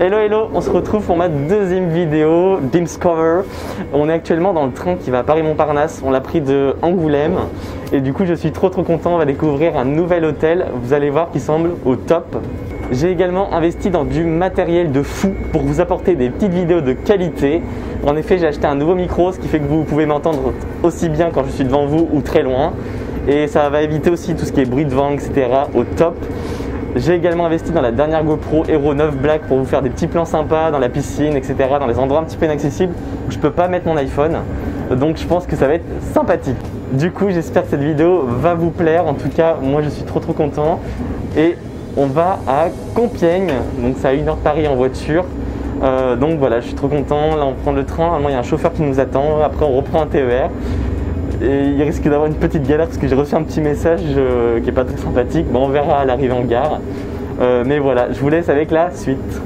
Hello hello, on se retrouve pour ma deuxième vidéo Dimscover. On est actuellement dans le train qui va à Paris-Montparnasse. On l'a pris de Angoulême et du coup je suis trop content. On va découvrir un nouvel hôtel, vous allez voir, qui semble au top. J'ai également investi dans du matériel de fou pour vous apporter des petites vidéos de qualité. En effet, j'ai acheté un nouveau micro, ce qui fait que vous pouvez m'entendre aussi bien quand je suis devant vous ou très loin. Et ça va éviter aussi tout ce qui est bruit de vent, etc. au top. J'ai également investi dans la dernière GoPro Hero 9 Black pour vous faire des petits plans sympas dans la piscine, etc. Dans les endroits un petit peu inaccessibles où je ne peux pas mettre mon iPhone. Donc je pense que ça va être sympathique. Du coup, j'espère que cette vidéo va vous plaire. En tout cas, moi je suis trop content. Et on va à Compiègne, donc c'est à 1h de Paris en voiture. Donc voilà, je suis trop content. Là on prend le train, normalement il y a un chauffeur qui nous attend. Après on reprend un TER. Et il risque d'avoir une petite galère parce que j'ai reçu un petit message qui n'est pas très sympathique. Bon, on verra à l'arrivée en gare. Mais voilà, je vous laisse avec la suite.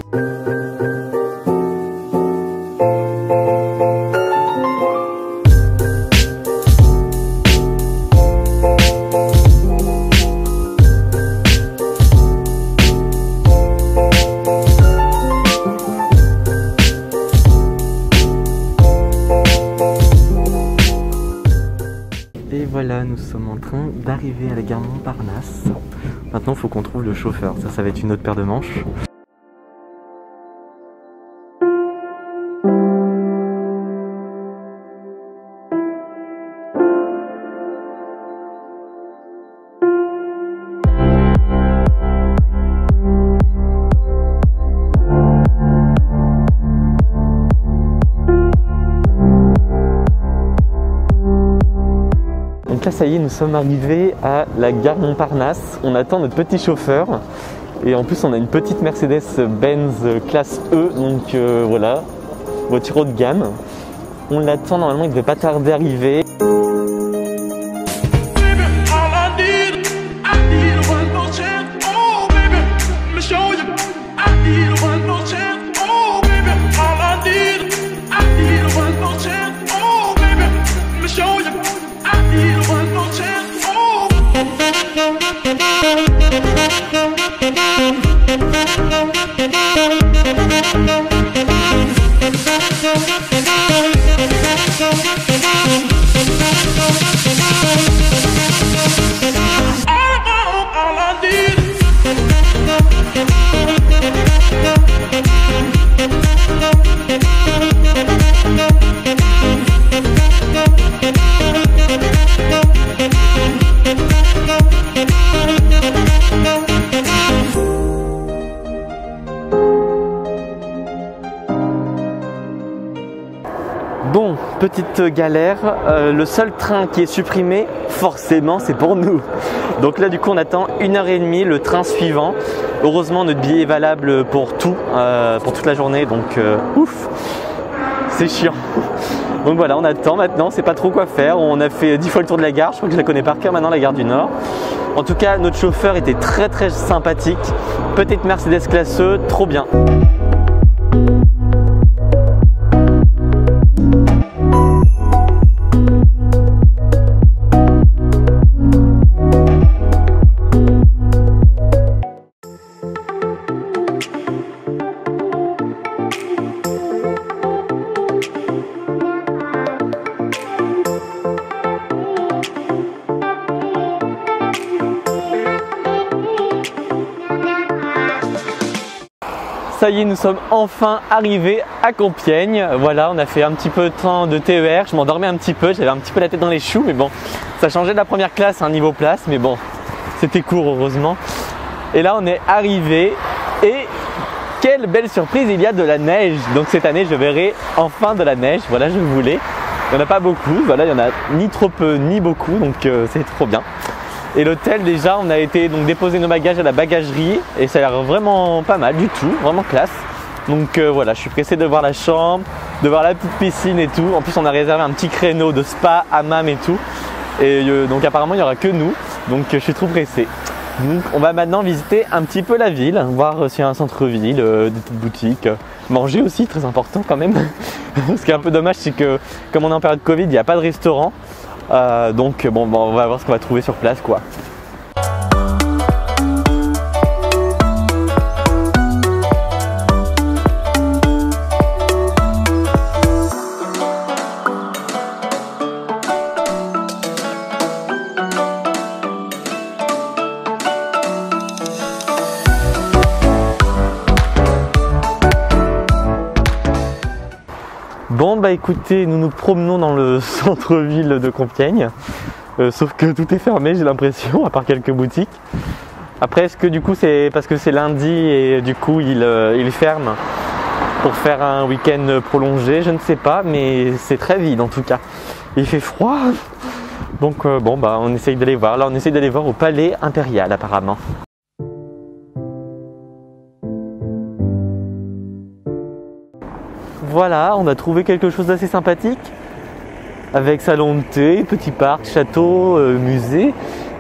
Et voilà, nous sommes en train d'arriver à la gare Montparnasse. Maintenant, il faut qu'on trouve le chauffeur. Ça va être une autre paire de manches. Donc là ça y est, nous sommes arrivés à la gare Montparnasse. On attend notre petit chauffeur et en plus on a une petite Mercedes-Benz classe E, donc voilà, voiture haut de gamme. On l'attend, normalement il ne devait pas tarder à arriver. Bon, petite galère, le seul train qui est supprimé, forcément, c'est pour nous. Donc là, du coup, on attend 1h30 le train suivant. Heureusement, notre billet est valable pour toute la journée, donc ouf, c'est chiant. Donc voilà, on attend maintenant, on sait pas trop quoi faire. On a fait 10 fois le tour de la gare, je crois que je la connais par cœur maintenant, la gare du Nord. En tout cas, notre chauffeur était très sympathique. Petite Mercedes classe E, trop bien. Ça y est, nous sommes enfin arrivés à Compiègne. Voilà, on a fait un petit peu de temps de TER. Je m'endormais un petit peu, j'avais un petit peu la tête dans les choux, mais bon, ça changeait de la première classe à un niveau place, mais bon, c'était court heureusement. Et là, on est arrivé et quelle belle surprise, il y a de la neige. Donc cette année, je verrai enfin de la neige. Voilà, je voulais. Il n'y en a pas beaucoup. Voilà, il n'y en a ni trop peu ni beaucoup, donc c'est trop bien. Et l'hôtel, déjà, on a été donc déposer nos bagages à la bagagerie et ça a l'air vraiment pas mal du tout, vraiment classe. Donc voilà, je suis pressé de voir la chambre, de voir la petite piscine et tout. En plus, on a réservé un petit créneau de spa, hammam et tout. Et donc apparemment, il n'y aura que nous. Donc je suis trop pressé. Donc on va maintenant visiter un petit peu la ville, voir s'il y a un centre-ville, des petites boutiques. Manger aussi, très important quand même. Ce qui est un peu dommage, c'est que comme on est en période Covid, il n'y a pas de restaurant. Donc bon, on va voir ce qu'on va trouver sur place quoi. Bon bah écoutez, nous nous promenons dans le centre-ville de Compiègne, sauf que tout est fermé j'ai l'impression, à part quelques boutiques. Après est-ce que du coup c'est parce que c'est lundi et du coup il ferme pour faire un week-end prolongé, je ne sais pas, mais c'est très vide en tout cas. Il fait froid, donc bon bah on essaye d'aller voir, là on essaye d'aller voir au Palais Impérial apparemment. Voilà, on a trouvé quelque chose d'assez sympathique avec salon de thé, petit parc, château, musée.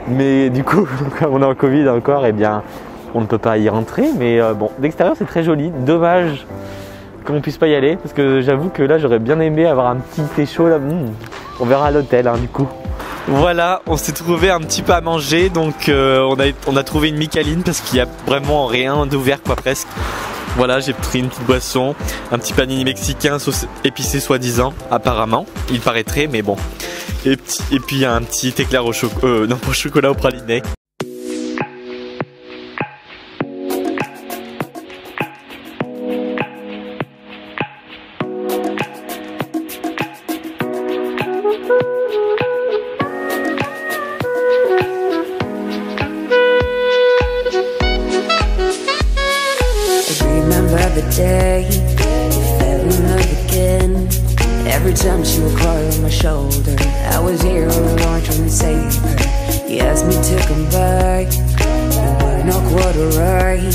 Mais du coup, comme on est en Covid encore, eh bien, on ne peut pas y rentrer. Mais bon, d'extérieur c'est très joli. Dommage qu'on ne puisse pas y aller parce que j'avoue que là j'aurais bien aimé avoir un petit thé chaud là. On verra à l'hôtel du coup. Voilà, on s'est trouvé un petit peu à manger, donc on a trouvé une micaline parce qu'il n'y a vraiment rien d'ouvert quoi presque. Voilà, j'ai pris une petite boisson, un petit panini mexicain sauce épicé soi-disant, apparemment, il paraîtrait, mais bon. Et puis il y a un petit éclair au chocolat, non pas au chocolat, au praliné. The day you fell in love again. Every time she would cry on my shoulder, I was here all along trying to save her. You asked me to come back, you were not quite alright.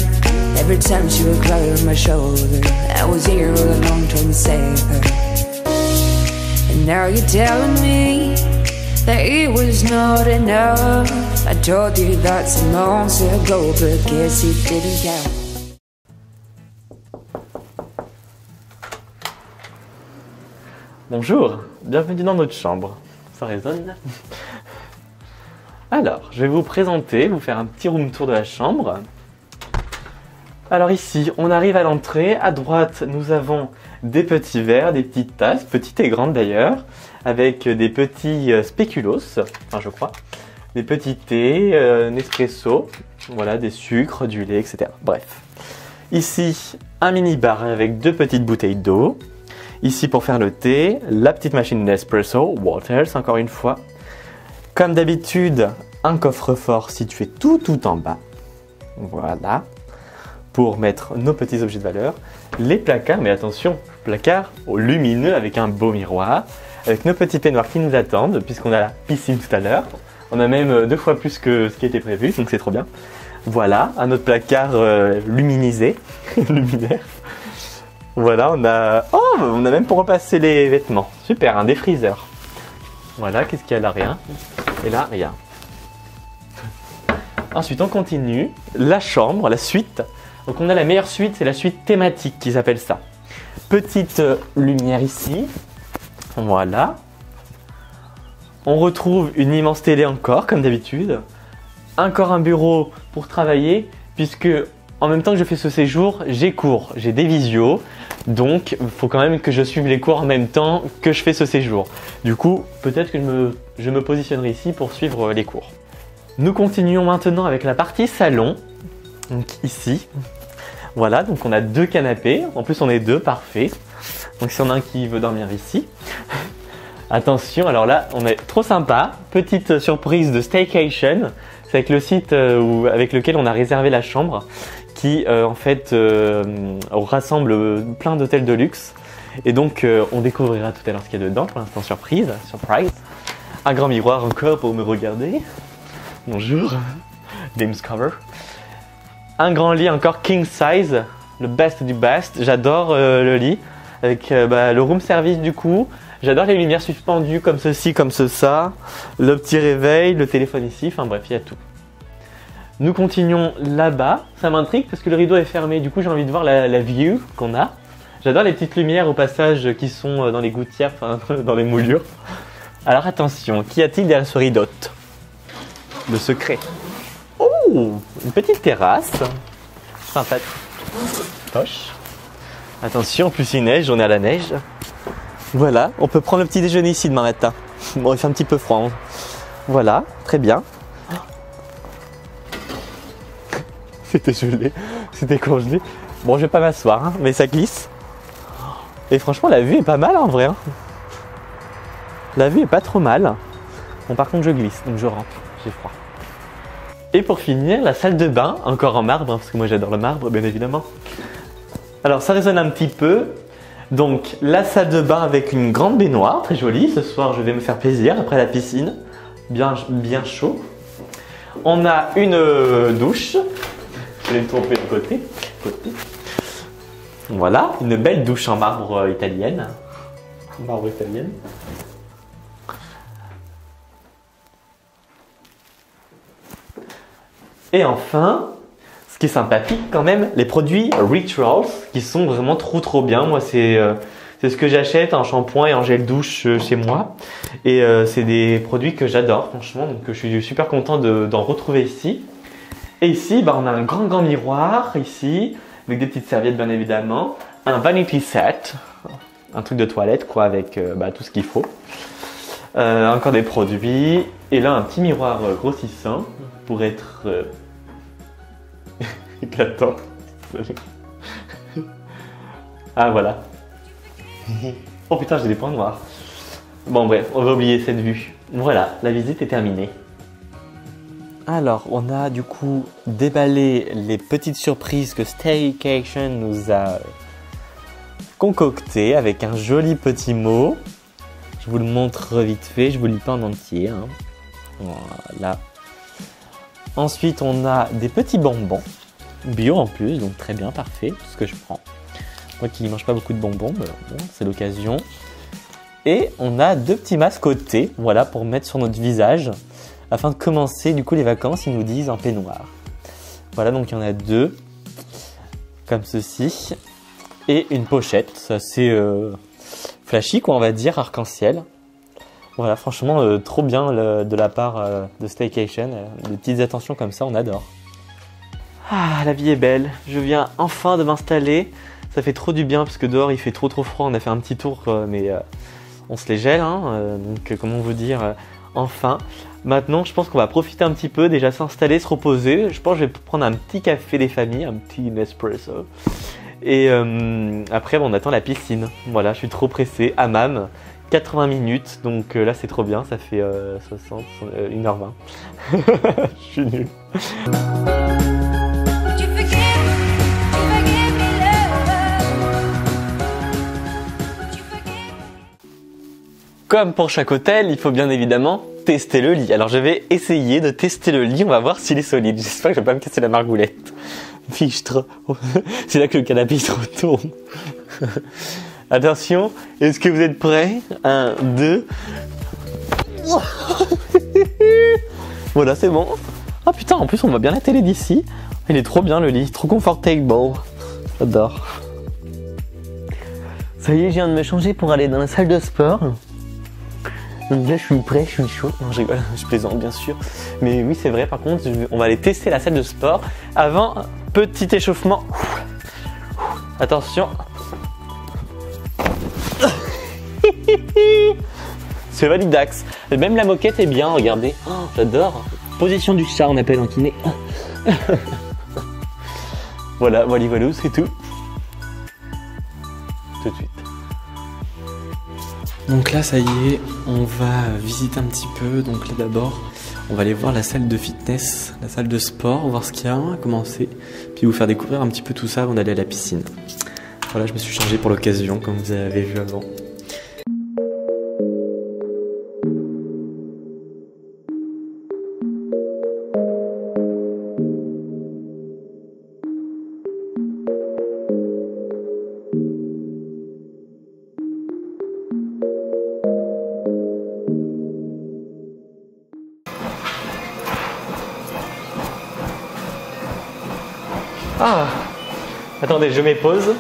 Every time she would cry on my shoulder, I was here all along trying to save her. And now you're telling me that it was not enough. I told you that some months ago, but guess it didn't count. Bonjour, bienvenue dans notre chambre. Ça résonne. Alors, je vais vous présenter, vous faire un petit room tour de la chambre. Alors ici, on arrive à l'entrée. À droite, nous avons des petits verres, des petites tasses, petites et grandes d'ailleurs, avec des petits spéculoos, enfin je crois, des petits thés, Nespresso, voilà, des sucres, du lait, etc. Bref. Ici, un mini bar avec deux petites bouteilles d'eau. Ici pour faire le thé, la petite machine Nespresso, Waters encore une fois. Comme d'habitude, un coffre-fort situé tout en bas. Voilà. Pour mettre nos petits objets de valeur. Les placards, mais attention, placards lumineux avec un beau miroir. Avec nos petits peignoirs qui nous attendent, puisqu'on a la piscine tout à l'heure. On a même 2 fois plus que ce qui était prévu, donc c'est trop bien. Voilà, un autre placard luminisé, luminaire. Voilà, on a même pour repasser les vêtements. Super, un défriseur. Voilà, qu'est-ce qu'il y a là? Rien. Et là, rien. Ensuite, on continue. La chambre, la suite. Donc, on a la meilleure suite, c'est la suite thématique qu'ils appellent ça. Petite lumière ici. Voilà. On retrouve une immense télé encore, comme d'habitude. Encore un bureau pour travailler, puisque en même temps que je fais ce séjour, j'ai cours, j'ai des visios. Donc, il faut quand même que je suive les cours en même temps que je fais ce séjour. Du coup, peut-être que je me positionnerai ici pour suivre les cours. Nous continuons maintenant avec la partie salon. Donc ici, Voilà, donc on a 2 canapés. En plus, on est 2, parfait. Donc si on a un qui veut dormir ici. Attention, alors là, on est trop sympa. Petite surprise de Staycation. C'est avec le site avec lequel on a réservé la chambre qui, en fait, rassemble plein d'hôtels de luxe. Et donc, on découvrira tout à l'heure ce qu'il y a dedans. Pour l'instant, surprise. Un grand miroir encore pour me regarder. Bonjour. Dimscover. Un grand lit encore king size. Le best du best. J'adore le lit. Avec le room service du coup. J'adore les lumières suspendues comme ceci, comme ça. Le petit réveil, le téléphone ici. Enfin bref, il y a tout. Nous continuons là-bas. Ça m'intrigue parce que le rideau est fermé. Du coup, j'ai envie de voir la view qu'on a. J'adore les petites lumières au passage qui sont dans les gouttières, enfin dans les moulures. Alors attention, qu'y a-t-il derrière ce rideau? Le secret. Oh, une petite terrasse. Sympathique. Poche. Attention, en plus il neige, on est à la neige. Voilà, on peut prendre le petit déjeuner ici demain matin. Bon, il fait un petit peu froid. Voilà, très bien. C'était gelé, c'était congelé. Bon, je vais pas m'asseoir, hein, mais ça glisse. Et franchement, la vue est pas mal en vrai. Hein. La vue est pas trop mal. Bon, par contre, je glisse, donc je rentre. J'ai froid. Et pour finir, la salle de bain, encore en marbre, hein, parce que moi j'adore le marbre, bien évidemment. Alors, ça résonne un petit peu. Donc, la salle de bain avec une grande baignoire, très jolie. Ce soir, je vais me faire plaisir après la piscine. Bien chaud. On a une douche. Je vais me tromper de côté. Voilà, une belle douche en marbre italienne. Marbre italienne. Et enfin, ce qui est sympathique quand même, les produits Rituals qui sont vraiment trop bien. Moi, c'est ce que j'achète en shampoing et en gel douche chez moi. Et c'est des produits que j'adore, franchement. Donc, je suis super content d'en retrouver ici. Et ici, on a un grand miroir ici, avec des petites serviettes bien évidemment. Un vanity set, un truc de toilette quoi, avec tout ce qu'il faut. Encore des produits. Et là, un petit miroir grossissant pour être éclatant. Ah voilà. Oh putain, j'ai des points noirs. Bon bref, on va oublier cette vue. Voilà, la visite est terminée. Alors, on a du coup déballé les petites surprises que Staycation nous a concoctées avec un joli petit mot. Je vous le montre vite fait, je vous le lis pas en entier. Hein. Voilà. Ensuite, on a des petits bonbons, bio en plus, donc très bien, parfait, tout ce que je prends. Moi qui ne mange pas beaucoup de bonbons, bon, c'est l'occasion. Et on a 2 petits mascotés, voilà, pour mettre sur notre visage. Afin de commencer du coup les vacances, ils nous disent en peignoir. Voilà, donc il y en a 2, comme ceci. Et une pochette, assez flashy quoi, on va dire, arc-en-ciel. Voilà, franchement, trop bien de la part de Staycation. Des petites attentions comme ça, on adore. Ah, la vie est belle. Je viens enfin de m'installer. Ça fait trop du bien parce que dehors il fait trop froid. On a fait un petit tour, mais on se les gèle. Hein, donc, comment vous dire, enfin. Maintenant, je pense qu'on va profiter un petit peu, déjà s'installer, se reposer. Je pense que je vais prendre un petit café des familles, un petit Nespresso. Et après, on attend la piscine. Voilà, je suis trop pressé. Hammam, 80 minutes. Donc là, c'est trop bien. Ça fait 1h20. Je suis nul. Comme pour chaque hôtel, il faut bien évidemment tester le lit. Alors je vais essayer de tester le lit, on va voir s'il est solide. J'espère que je vais pas me casser la margoulette. Fichtre. C'est là que le canapé se retourne. Attention, est-ce que vous êtes prêts? 1, 2. Voilà, c'est bon. Ah putain, en plus on voit bien la télé d'ici. Il est trop bien le lit, trop confortable. J'adore. Ça y est, je viens de me changer pour aller dans la salle de sport. Donc là, je suis prêt, je suis chaud. Non, je rigole, je plaisante bien sûr. Mais oui, c'est vrai, par contre, on va aller tester la salle de sport. Avant, petit échauffement. Attention. C'est validax. Même la moquette est bien, regardez. Oh, j'adore. Position du chat, on appelle en kiné. Voilà, voilà, c'est tout. Tout de suite. Donc là, ça y est, on va visiter un petit peu. Donc là, d'abord, on va aller voir la salle de fitness, la salle de sport, voir ce qu'il y a à commencer. Puis vous faire découvrir un petit peu tout ça avant d'aller à la piscine. Voilà, je me suis changé pour l'occasion, comme vous avez vu avant. Ah, attendez, je mets pause.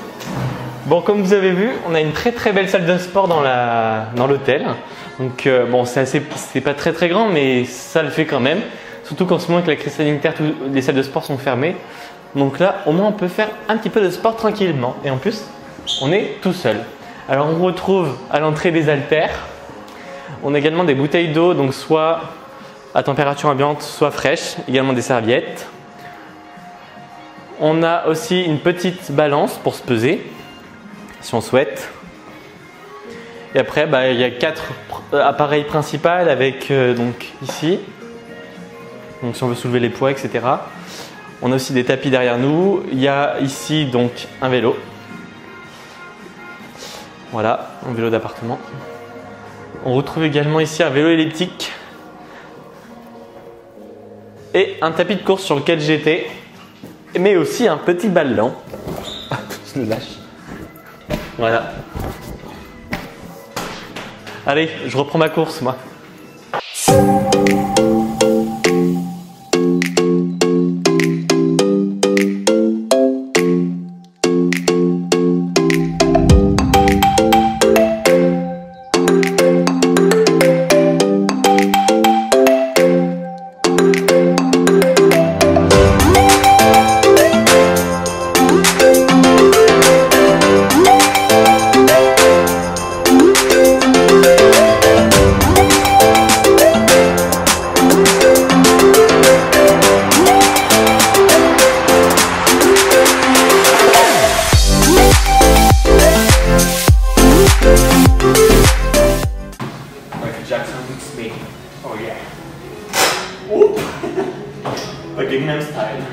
Bon, comme vous avez vu, on a une très belle salle de sport dans l'hôtel. Donc bon, c'est pas très grand, mais ça le fait quand même. Surtout qu'en ce moment avec la crise sanitaire, les salles de sport sont fermées. Donc là, au moins on peut faire un petit peu de sport tranquillement. Et en plus, on est tout seul. Alors on retrouve à l'entrée des haltères. On a également des bouteilles d'eau, donc soit à température ambiante, soit fraîche. Également des serviettes. On a aussi une petite balance pour se peser, si on souhaite. Et après, il y a 4 appareils principaux avec donc ici. Donc si on veut soulever les poids, etc. On a aussi des tapis derrière nous. Il y a ici donc un vélo. Voilà, un vélo d'appartement. On retrouve également ici un vélo elliptique. Et un tapis de course sur lequel j'étais. Mais aussi un petit ballon. Je le lâche. Voilà. Allez, je reprends ma course, moi. Gangnam Style.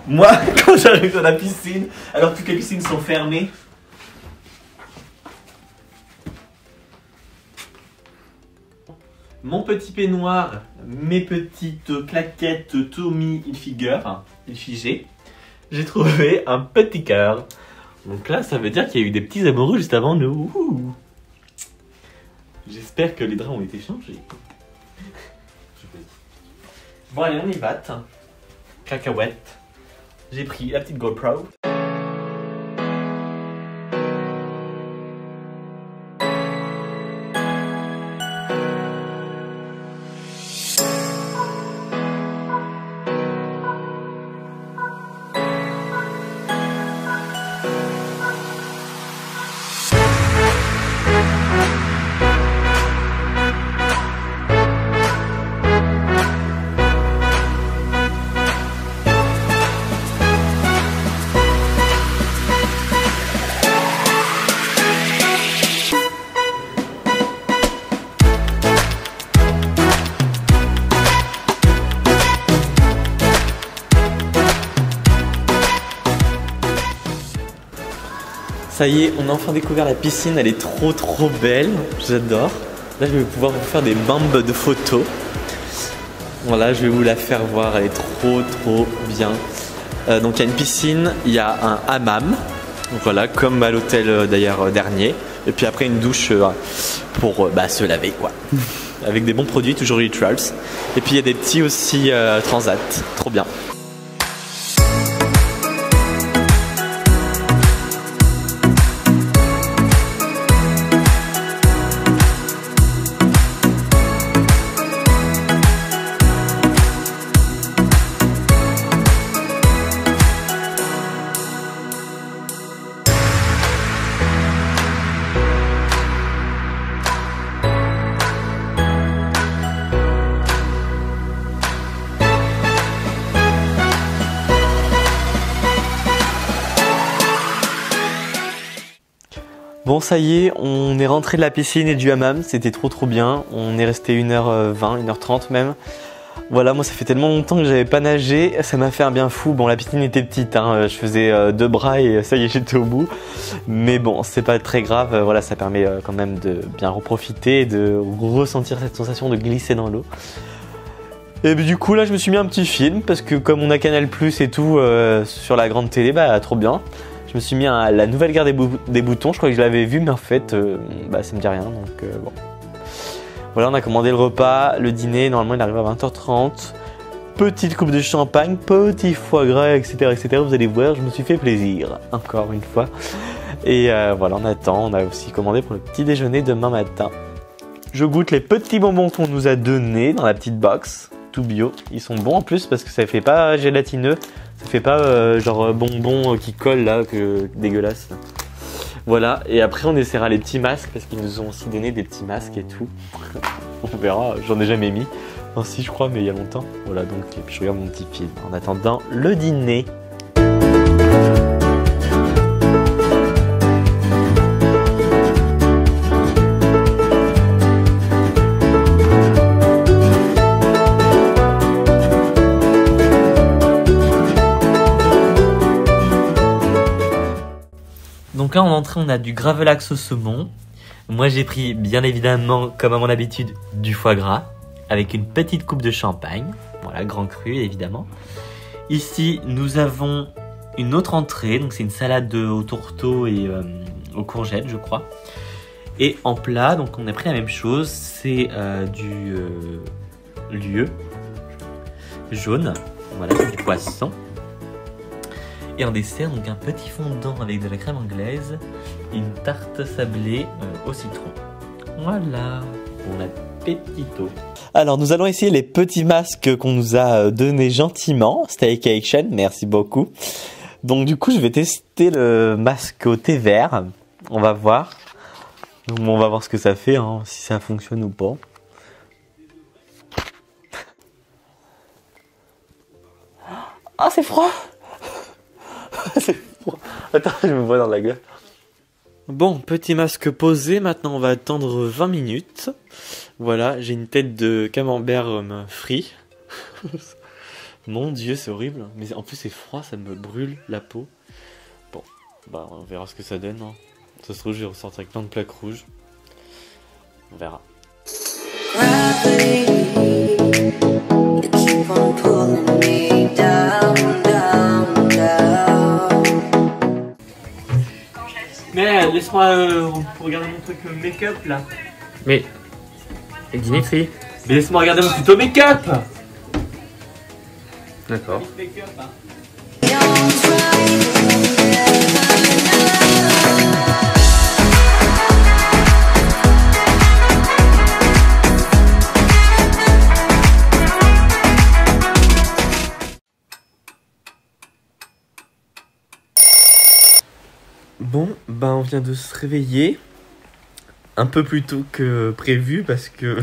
Moi, quand j'arrive dans la piscine, alors toutes les piscines sont fermées, mon petit peignoir, mes petites claquettes Tommy Hilfiger, j'ai trouvé un petit cœur. Donc là, ça veut dire qu'il y a eu des petits amoureux juste avant nous. J'espère que les draps ont été changés. Bon allez, on y va. Cacahuète. J'ai pris la petite GoPro. Ça y est, on a enfin découvert la piscine, elle est trop belle, j'adore. Là je vais pouvoir vous faire des bambes de photos. Voilà, je vais vous la faire voir, elle est trop bien. Donc il y a une piscine, il y a un hammam, voilà, comme à l'hôtel d'ailleurs dernier. Et puis après une douche pour se laver quoi. Avec des bons produits, toujours Rituals. Et puis il y a des petits aussi transat, trop bien. Bon, ça y est, on est rentré de la piscine et du hammam, c'était trop bien. On est resté 1h20, 1h30 même. Voilà, moi ça fait tellement longtemps que j'avais pas nagé, ça m'a fait un bien fou. Bon, la piscine était petite, hein, je faisais 2 bras et ça y est, j'étais au bout. Mais bon, c'est pas très grave, voilà, ça permet quand même de bien reprofiter et de ressentir cette sensation de glisser dans l'eau. Et du coup, là, je me suis mis un petit film parce que comme on a Canal+ et tout sur la grande télé, bah trop bien. Je me suis mis à la nouvelle guerre des boutons, je crois que je l'avais vu, mais en fait, bah ça me dit rien, donc bon. Voilà, on a commandé le repas, le dîner, normalement il arrive à 20h30. Petite coupe de champagne, petit foie gras, etc., etc. Vous allez voir, je me suis fait plaisir, encore une fois. Et voilà, on attend, on a aussi commandé pour le petit déjeuner demain matin. Je goûte les petits bonbons qu'on nous a donnés dans la petite box, tout bio. Ils sont bons en plus parce que ça fait pas gélatineux, ça fait pas genre bonbons qui collent là, que dégueulasse. Voilà, et après on essaiera les petits masques parce qu'ils nous ont aussi donné des petits masques et tout. On verra, j'en ai jamais mis. Enfin si je crois, mais il y a longtemps. Voilà, donc et puis je regarde mon petit film en attendant le dîner. Donc là en entrée on a du gravelax au saumon. Moi j'ai pris bien évidemment comme à mon habitude du foie gras avec une petite coupe de champagne. Voilà, grand cru évidemment. Ici nous avons une autre entrée, donc c'est une salade au tourteau et aux courgettes je crois. Et en plat, donc on a pris la même chose, c'est du lieu jaune, voilà, c'est du poisson. Et en dessert, donc un petit fondant avec de la crème anglaise, une tarte sablée au citron. Voilà, bon appétito. Alors nous allons essayer les petits masques qu'on nous a donnés gentiment. Staycation, merci beaucoup. Donc du coup je vais tester le masque au thé vert. On va voir. Donc, on va voir ce que ça fait, hein, si ça fonctionne ou pas. Ah c'est froid. C'est froid. Attends, je me vois dans la gueule. Bon, petit masque posé, maintenant on va attendre 20 minutes. Voilà, j'ai une tête de camembert frit. Mon Dieu, c'est horrible. Mais en plus c'est froid, ça me brûle la peau. Bon, bah on verra ce que ça donne. Hein. Ça se trouve, je vais ressortir avec plein de plaques rouges. On verra. Mais laisse-moi regarder mon truc make-up là. Mais Dimitri. Mais laisse-moi regarder mon tuto make-up. D'accord. Bon, ben on vient de se réveiller un peu plus tôt que prévu parce que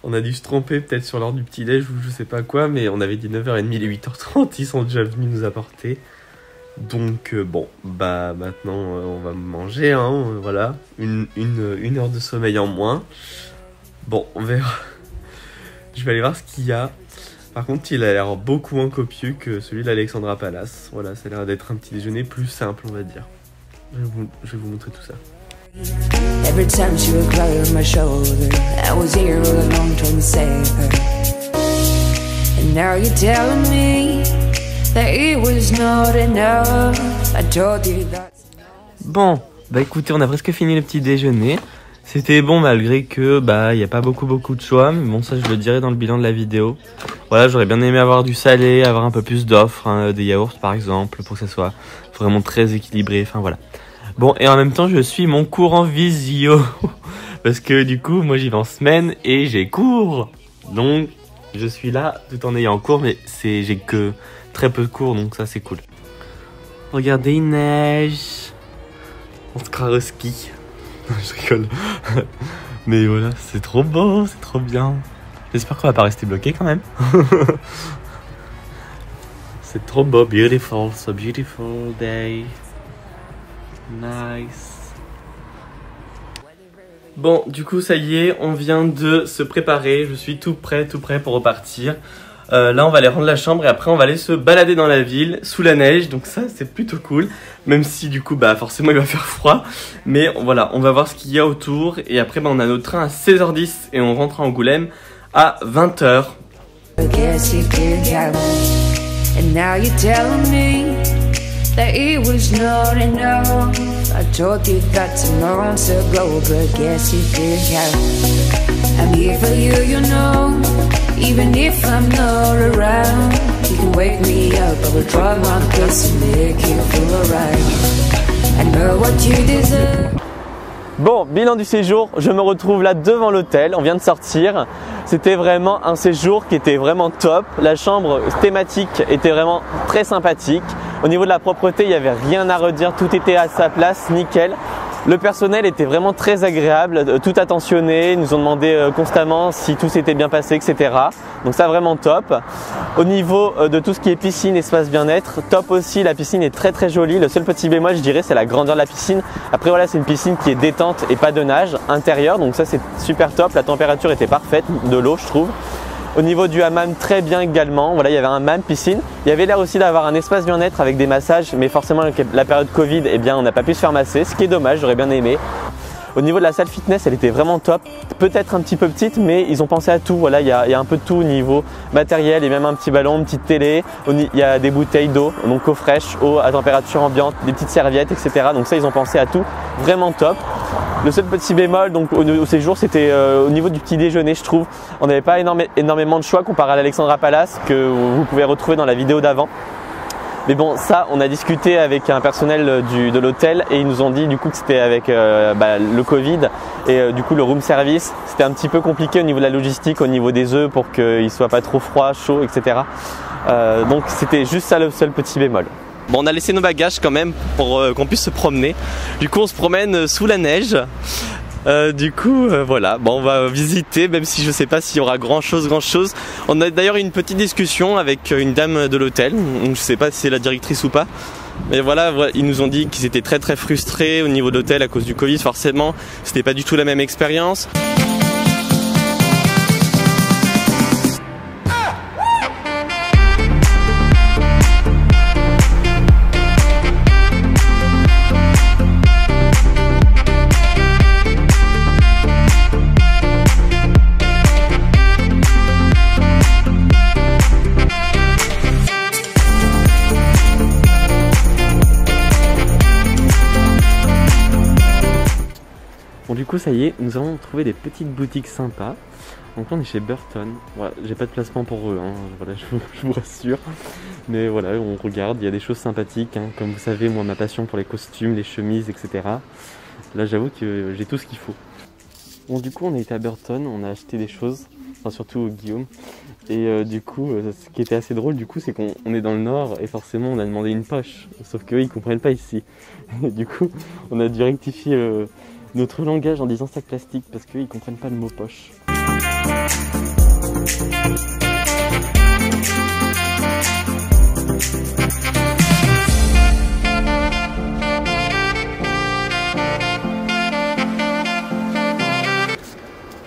on a dû se tromper peut-être sur l'heure du petit-déj ou je sais pas quoi, mais on avait dit 9h30 et 8h30, ils sont déjà venus nous apporter. Donc bon, bah maintenant on va manger, hein, voilà, une heure de sommeil en moins. Bon, on verra. Je vais aller voir ce qu'il y a. Par contre, il a l'air beaucoup moins copieux que celui d'Alexandra Palace. Voilà, ça a l'air d'être un petit déjeuner plus simple, on va dire. Je vais vous montrer tout ça. Every time she would cry on my shoulder, I was here all alone trying to save her. And now you're telling me that it was not enough. I told you that. Bon, bah écoutez, on a presque fini le petit déjeuner. C'était bon malgré que bah il y a pas beaucoup de choix, mais bon ça je le dirai dans le bilan de la vidéo. Voilà, j'aurais bien aimé avoir du salé, avoir un peu plus d'offres, hein, des yaourts par exemple, pour que ça soit vraiment très équilibré, enfin voilà. Bon, et en même temps je suis mon cours en visio, parce que du coup moi j'y vais en semaine et j'ai cours. Donc je suis là tout en ayant cours, mais j'ai que très peu de cours, donc ça c'est cool. Regardez, il neige. On se croirait au ski. Je rigole. Mais voilà, c'est trop beau, c'est trop bien. J'espère qu'on va pas rester bloqué quand même. C'est trop beau, beautiful, so beautiful day. Nice. Bon, du coup, ça y est, on vient de se préparer. Je suis tout prêt pour repartir. Là, on va aller rendre la chambre et après, on va aller se balader dans la ville, sous la neige. Donc ça, c'est plutôt cool. Même si, du coup, bah forcément, il va faire froid. Mais voilà, on va voir ce qu'il y a autour. Et après, bah, on a notre train à 16h10 et on rentre à Angoulême à 20h. That it was not enough. I told you that some months ago, but guess it did happen. I'm here for you, you know. Even if I'm not around, you can wake me up. I will try my best to make you feel alright. I know what you deserve. Bon, bilan du séjour, je me retrouve là devant l'hôtel, on vient de sortir. C'était vraiment un séjour qui était vraiment top. La chambre thématique était vraiment très sympathique. Au niveau de la propreté, il n'y avait rien à redire, tout était à sa place, nickel. Le personnel était vraiment très agréable, tout attentionné, ils nous ont demandé constamment si tout s'était bien passé, etc. Donc ça vraiment top. Au niveau de tout ce qui est piscine, espace bien-être, top aussi, la piscine est très très jolie. Le seul petit bémol je dirais c'est la grandeur de la piscine. Après voilà, c'est une piscine qui est détente et pas de nage intérieur, donc ça c'est super top. La température était parfaite de l'eau je trouve. Au niveau du hammam, très bien également. Voilà, il y avait un hammam, piscine. Il y avait l'air aussi d'avoir un espace bien-être avec des massages, mais forcément avec la période Covid, eh bien, on n'a pas pu se faire masser, ce qui est dommage, j'aurais bien aimé. Au niveau de la salle fitness, elle était vraiment top. Peut-être un petit peu petite, mais ils ont pensé à tout. Voilà, il y a un peu de tout au niveau matériel et même un petit ballon, une petite télé. Il y a des bouteilles d'eau, donc eau fraîche, eau à température ambiante, des petites serviettes, etc. Donc ça, ils ont pensé à tout. Vraiment top. Le seul petit bémol donc au séjour, c'était au niveau du petit déjeuner, je trouve. On n'avait pas énormément de choix comparé à l'Alexandra Palace que vous pouvez retrouver dans la vidéo d'avant. Mais bon, ça, on a discuté avec un personnel de l'hôtel et ils nous ont dit du coup que c'était avec le Covid et du coup le room service. C'était un petit peu compliqué au niveau de la logistique, au niveau des œufs pour qu'ils ne soient pas trop froids, chauds, etc. Donc c'était juste ça le seul petit bémol. Bon, on a laissé nos bagages quand même pour qu'on puisse se promener. Du coup, on se promène sous la neige. Voilà, bon, on va visiter, même si je sais pas s'il y aura grand chose. On a d'ailleurs eu une petite discussion avec une dame de l'hôtel, je sais pas si c'est la directrice ou pas. Mais voilà, ils nous ont dit qu'ils étaient très très frustrés au niveau de l'hôtel à cause du Covid, forcément. C'était pas du tout la même expérience. Bon, du coup ça y est, nous avons trouvé des petites boutiques sympas. Donc là on est chez Burton. Voilà, j'ai pas de placement pour eux, hein. Voilà, je vous rassure. Mais voilà, on regarde, il y a des choses sympathiques, hein. Comme vous savez, moi ma passion pour les costumes, les chemises, etc. Là j'avoue que j'ai tout ce qu'il faut. Bon, du coup on a été à Burton, on a acheté des choses, enfin surtout Guillaume. Et du coup, ce qui était assez drôle du coup, c'est qu'on est dans le nord et forcément on a demandé une poche. Sauf qu'eux ils comprennent pas ici. Et du coup, on a dû rectifier notre langage en disant sac plastique parce qu'ils comprennent pas le mot poche.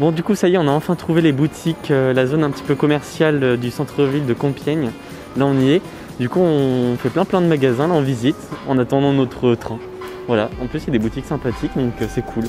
Bon, du coup ça y est, on a enfin trouvé les boutiques, la zone un petit peu commerciale du centre-ville de Compiègne. Là on y est. Du coup on fait plein de magasins, là on visite en attendant notre train. Voilà, en plus il y a des boutiques sympathiques, donc c'est cool.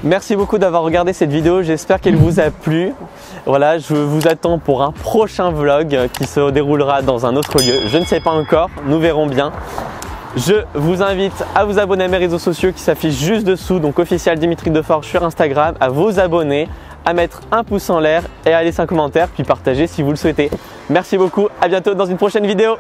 Merci beaucoup d'avoir regardé cette vidéo, j'espère qu'elle vous a plu. Voilà, je vous attends pour un prochain vlog qui se déroulera dans un autre lieu. Je ne sais pas encore, nous verrons bien. Je vous invite à vous abonner à mes réseaux sociaux qui s'affichent juste dessous, donc officiel Dimitri Deforge sur Instagram, à vous abonner, à mettre un pouce en l'air et à laisser un commentaire, puis partager si vous le souhaitez. Merci beaucoup, à bientôt dans une prochaine vidéo.